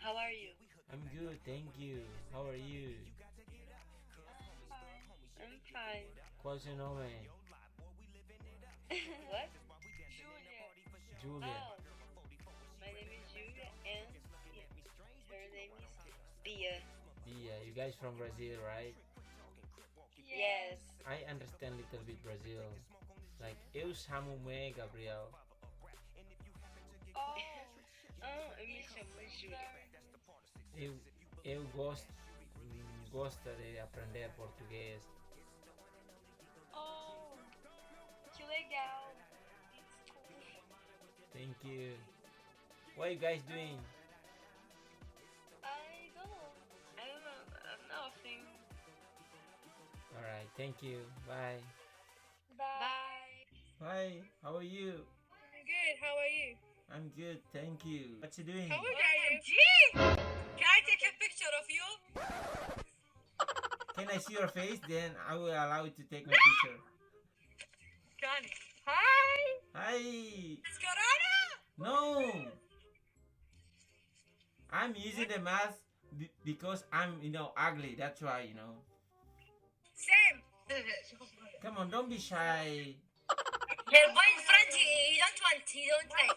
How are you? I'm good, thank you. How are you? I'm fine. Qual seu nome? What? Julia. Oh, my name is Julia and her name is Bia. Yeah, you guys from Brazil, right? Yes. I understand little bit Brazil. Like, eu chamo-me Gabriel. Oh, eu me chamo Júlia. Eu, eu gosto de aprender português. Oh, que legal. Thank you. What are you guys doing? I don't know. I don't know. Nothing. Alright, thank you. Bye. Bye. Hi, how are you? I'm good. How are you? I'm good, thank you. What you doing? How old are you? Can I take a picture of you? Can I see your face? Then I will allow you to take my picture. Can. Hi. Hi. It's Corona. No. I'm using the mask because I'm, ugly. That's why, Same. Come on, don't be shy. Your boyfriend, he don't want. He don't like.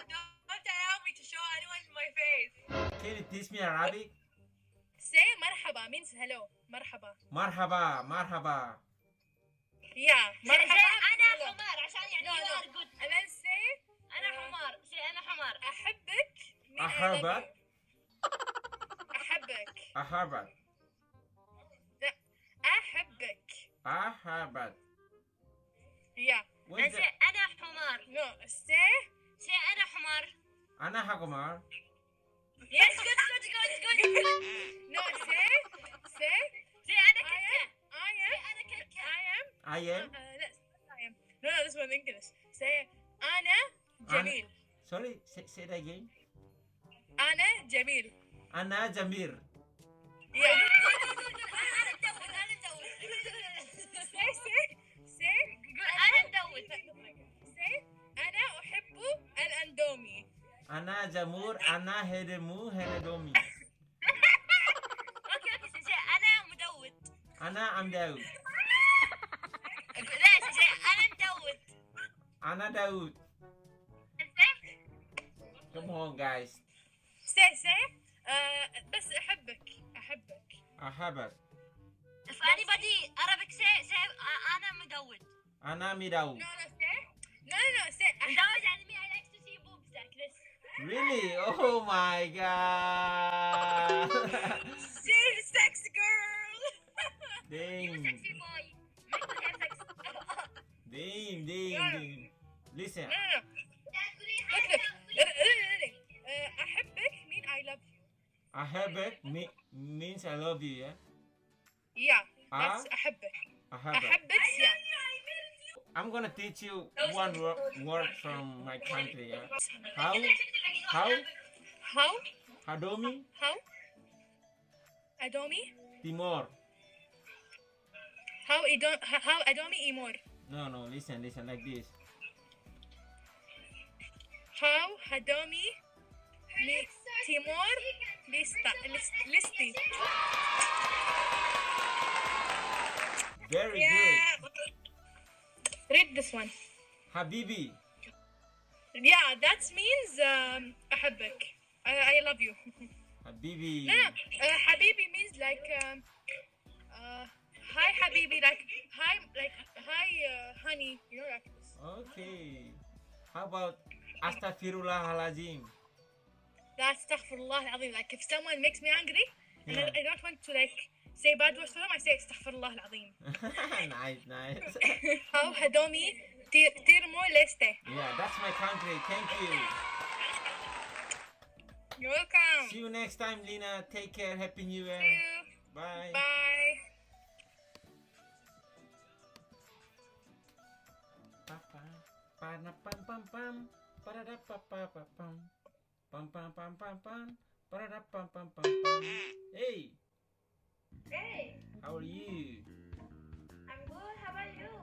Don't allow me to show anyone my face. Can you teach me Arabic? Say marhaba means hello. Marhaba. Marhaba, marhaba. Yeah. مرحبا. أنا حمار عشان يعني you are good. And then say أنا حمار. say أنا حمار. أحبك. mean I love أحبك. you. أحبك. أحبك. لا. أحبك. أحبك. Yeah. What and is say that? أنا حمار. No. Say. say أنا حمار. أنا حكمار. Yes. Good. No. Say. say أنا كتة. I am. say أنا كتة. I am. Let's. I am. No. This one in English. Say. أنا جميل. Sorry, say it again. أنا جميل. أنا جميل. Yeah. أنا مدود. Say. أنا مدود. Say. أنا أحب الأندومي. أنا جمهور. أنا هدمو. اوكي say أنا مدود. أنا أمداود. لا say أنا مدود. أنا داود. Come on, guys. Say. بس أحبك. أحبك. if anybody Arabic say أنا مدود. أنا مداود. No. Say. No. Say. مدود يعني me I like to see boobs like this. Really? Oh my god. She's a sexy girl. You Dang. sexy boy. Make me have sex. Dang. Listen. No. Look. أحبك mean I love you. أحبك means I love you, yeah? Yeah. That's أحبك. أحبك. أحبك. Yeah. I'm gonna teach you one word from my country, yeah? How? Hadomi? How? Adomi? Timor. How Adomi Imor? No, listen like this. How Hadomi Timor Listi. Very Yeah. Read this one. good. Habibi. Yeah, that means أحبك. I love you. Habibi. No. Habibi means like hi Habibi, like hi honey. You know like this. Okay. How about Astaghfirullahalazim? That's astaghfirullah al-azim. Like if someone makes me angry and Yeah. I don't want to like say bad words to them, I say astaghfirullah al-azim. Nice. How Hadomi Tirmo Leste. Yeah, that's my country. Thank you. You're welcome. See you next time, Lina. Take care. Happy New Year. See you. Bye. Bye. Hey, Hey, how are you? I'm good. How are you?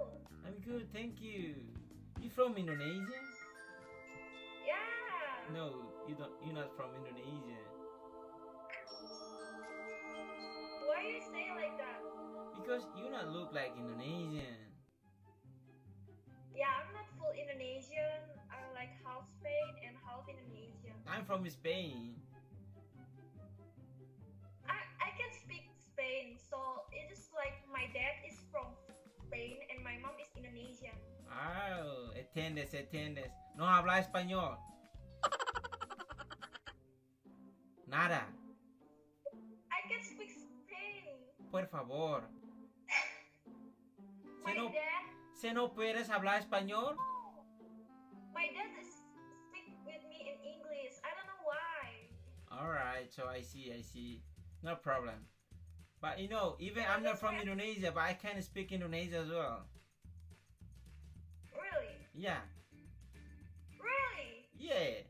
I'm good, thank you. You from Indonesia? Yeah. No, you don't. You're not from Indonesia. Why you say like that? Because you not look like Indonesian. Yeah, I'm not full Indonesian. I'm like half Spain and half Indonesian. I'm from Spain. I can speak Spain, so it is like my dad is from Spain and my mom is Indonesian. Oh, entiendes, entiendes. No habla español. Nada. I can speak Spain. Por favor. My dad, ¿Se no puedes hablar español? my dad is speak with me in English. I don't know why. Alright, so I see. No problem. But you know, even I'm not from Indonesia, but I can speak Indonesian as well. Really? Yeah. Really? Yeah.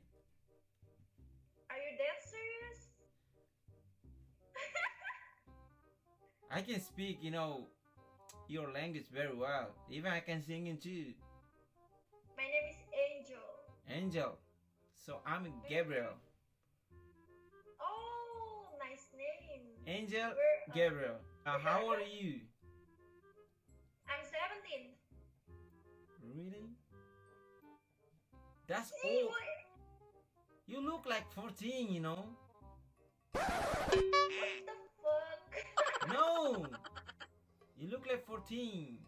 Are you that serious? I can speak, you know, your language very well. Even I can sing it too. My name is Angel. Angel. So I'm Gabriel. Oh, nice name. Angel Where- Gabriel. How old are you? I'm 17. Really? That's See, old. what You look like 14, you know. the fuck? No! You look like 14.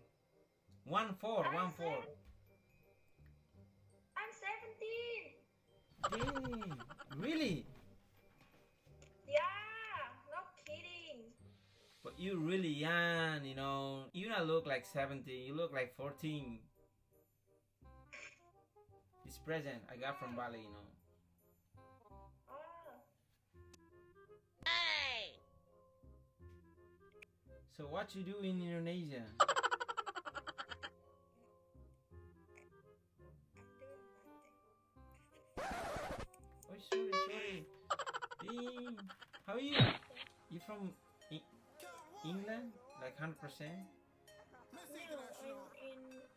1-4, 1-4. I'm 17. Dang. Really? Yeah, no kidding. But you really young, you know. You don't look like 17. You look like 14. This present I got from Bali, you know. Oh, So what you do in Indonesia? Oh, sorry. Dang. How are you? You from England? Like 100%? no,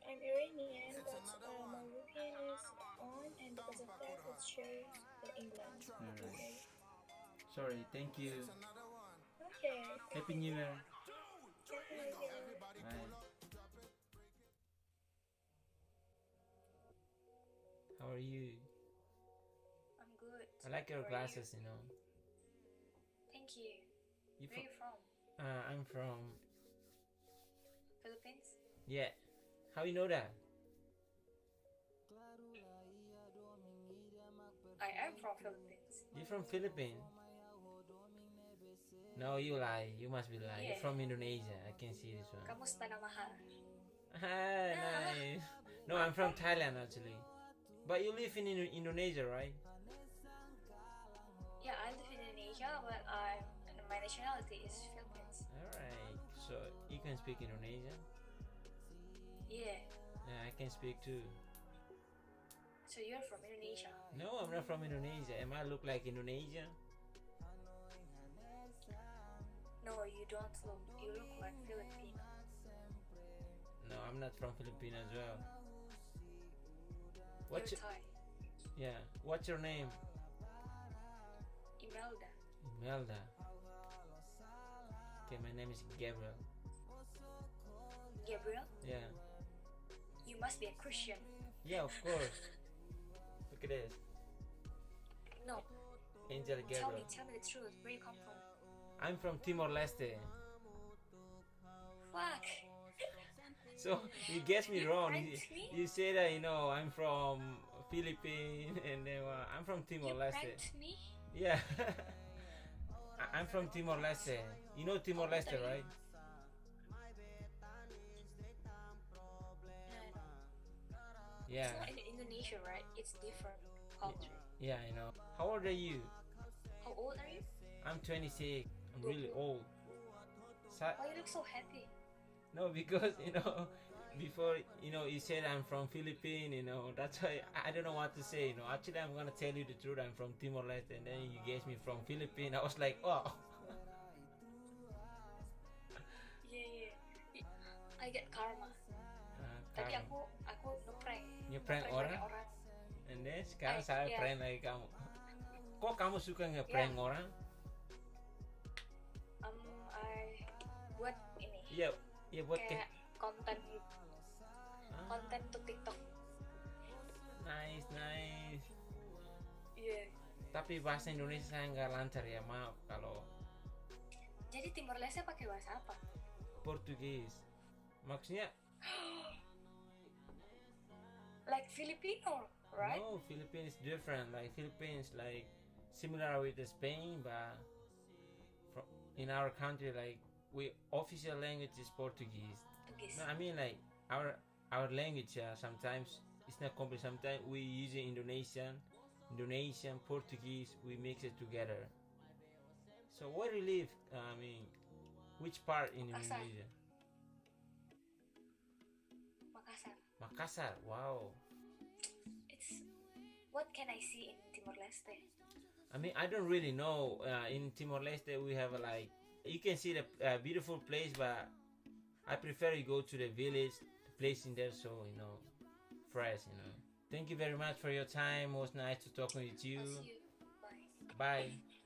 I'm Iranian, but my VPN is on, and because of that, it shows the England. Alright. Okay. Sorry, thank you. Okay. Happy New Year. Happy New Year. Bye. How are you? I'm good. I like your How are glasses, you know. Thank you. You Where are you from? I'm from. Philippines? Yeah. How you know that? I am from Philippines. You from Philippines? No, you lie. You must be lying. You're Yeah. from Indonesia. I can see this one. Kamusta na mahal? Ah, nice. No, I'm from Thailand actually. But you live in Indonesia, right? Yeah, I live in Indonesia, but my nationality is Philippines. Alright. So you can speak Indonesian? Yeah. Yeah, I can speak too. So you're from Indonesia? No, I'm not from Indonesia. Am I look like Indonesia? No, you don't look. You look like Filipino. No, I'm not from Philippines as well. What's You're your, Thai. yeah? What's your name? Imelda. Imelda. Okay, my name is Gabriel. Gabriel? Yeah. You must be a Christian. Yeah, of course. Look at this. No, Angel tell Gabriel. me the truth. Where you come from? I'm from Timor-Leste. Fuck. So you guessed me wrong. pranked me? You say that, you know, I'm from Philippines and then I'm from You Timor-Leste. pranked me? Yeah. I'm from Timor-Leste. You know Timor-Leste, What are you? right? Yeah. It's not in Indonesia, right? It's different culture. Yeah, I know. How old are you? How old are you? I'm 26. I'm really old. Why you look so happy? No, because you know, before you know, you said I'm from Philippines. You know, that's why I don't know what to say. You know, actually, I'm gonna tell you the truth. I'm from Timor-Leste, and then you guessed me from Philippines. I was like, oh. Yeah. I get karma. Tadi Karma. aku ngeprank. You prank Ngeprank orang? orang. And then sekarang saya yeah. prank lagi kamu. Kok kamu suka nge-prank orang? I buat ini Iya, iya buat kayak konten Ah, konten untuk TikTok. nice. Iya. Tapi bahasa Indonesia saya nggak lancar ya, maaf kalau Jadi Timor Leste pakai bahasa apa? Portugis. Maksudnya Like Filipino, right? no, Philippines different. Like Philippines, like similar with the Spain, but in our country, like we official language is Portuguese. Portugis. No, I mean like our language. Sometimes it's not complete. Sometimes we use Indonesian, Portuguese. We mix it together. So where do you live? I mean, which part in Makassar. Indonesia? Makassar. Makassar. Wow. It's what can I see in Timor Leste? I mean, I don't really know. In Timor Leste, we have like you can see the beautiful place, but I prefer you go to the village, the place in there, so fresh. Thank you very much for your time. It was nice to talk with you. I'll see you. Bye. Bye.